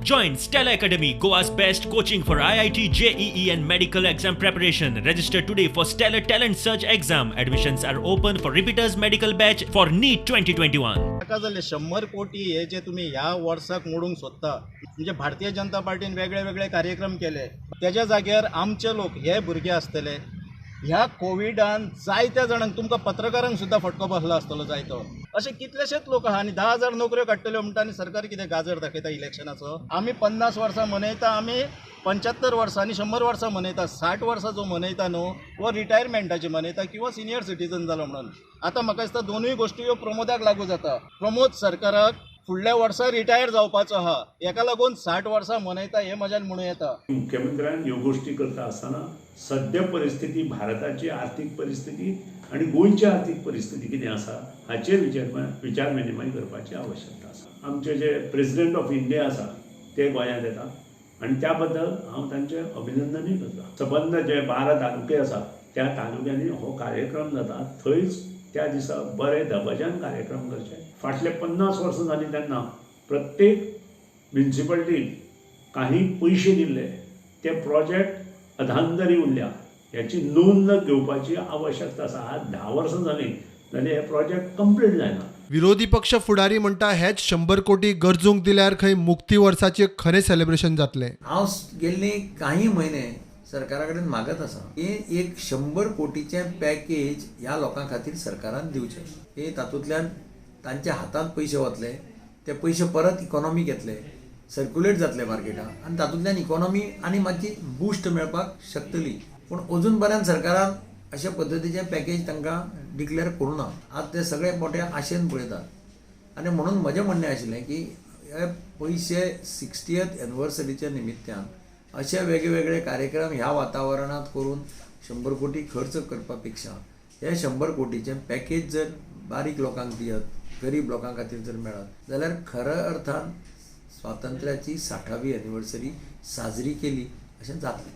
Join Stella Academy, Goa's best coaching for IIT, JEE and medical exam preparation. Register today for Stellar Talent Search exam. Admissions are open for repeaters medical batch for NEET 2021. ताका जाले 100 कोटी हे जे तुम्ही ह्या वर्साक मोडूंक सोदता म्हणजे भारतीय जनता पार्टीन वेगळे वेगळे कार्यक्रम केले त्याच्या जाग्यार आमचे लोक हे भुरगे आसतले ह्या कोविडान जायत्या जाणांक तुमकां पत्रकारांक सुद्दां फटको बसलो आसतलो जायतो अशे कितलेशेच लोक आहा आनी 10,000 नोकऱ्यो काडटल्यो म्हणटा आनी सरकार कितें गाजर दाखयता इलेक्शनाचो आमी 50 वर्सां मनयता आमी 75 वर्सां आनी 100 वर्सां मनयता 60 वर्सां जो मनयता न्हू वो रिटायरमेंटाची मनयता किंवा सिनियर सिटीजन जालो म्हणून आतां म्हाका दिसता दोनूय गोश्टी ह्यो प्रमोदाक लागू जाता प्रमोद सरकाराक फुडल्या वर्सा रिटायर जावपाचो आहा हेका लागून 60 वर्सां मनयता हे मजान म्हणूं येता मुख्यमंत्र्यान ह्यो गोष्टी करता आसतना सद्य परिस्थिती भारताची आर्थीक परिस्थिती आणि गोंयची आर्थीक परिस्थिती कितें आसा हाचेर विचार विनिमय करपाची आवश्यकता आसा आमचे जे प्रेसिडेंट ऑफ इंडिया आसा ते गोंयांत येतात आणि त्या बद्दल हांव तांचें अभिनंदनूय करता सबंद जे 12 तालुके आसा त्या तालुक्यांनी हो कार्यक्रम जाता थंयच त्या दिसा बरे दबाज्यान कार्यक्रम करचे फाटले 50 वर्सां जालीं तेन्ना प्रत्येक म्युनिसिपालिटीक काही पयशे दिल्ले ते प्रोजेक्ट अधांतरी उरल्या ह्याची नोंद घेवपाची आवश्यकता आसा आज 10 वर्सां जालीं जाल्यार हे प्रोजेक्ट कंप्लीट जायना विरोधी पक्ष फुडारी म्हणटा हेच 100 कोटी गरजूंक दिल्यार खंय मुक्ती वर्साचे खरें सेलिब्रेशन जातलें हांव गेल्ले काही महिने सरकारा कडेन मागत आसा की एक 100 कोटीचें पॅकेज ह्या लोकां खातीर सरकारान दिवचें हे तातूंतल्यान तांच्या हातांत पयशे वतले ते पयशे परत इकॉनॉमीक येतले सर्क्युलेट जातले मार्केटाक आनी तातूंतल्यान इकॉनॉमी आनी मातशी बूस्ट मेळपाक शकतली पूण अजून पर्यंत सरकारान अशा पद्दतीचें पॅकेज तांकां डिक्लेअर करूं ना आज ते सगळे मोठ्या आशेन पळयतात आनी म्हणून म्हजें म्हणणें आशिल्लें की हे पयशे 60th एनिवर्सरीच्या निमित्यान अशे वेगवेगळे कार्यक्रम ह्या वातावरणात करून 100 कोटी खर्च करपा पेक्षा हे 100 कोटीचें पॅकेज जर बारीक लोकांक दियत गरीब लोकां खातीर जर मेळत जाल्यार खऱ्या अर्थान स्वातंत्र्याची 60वी एनिवर्सरी साजरी केली अशें जातलें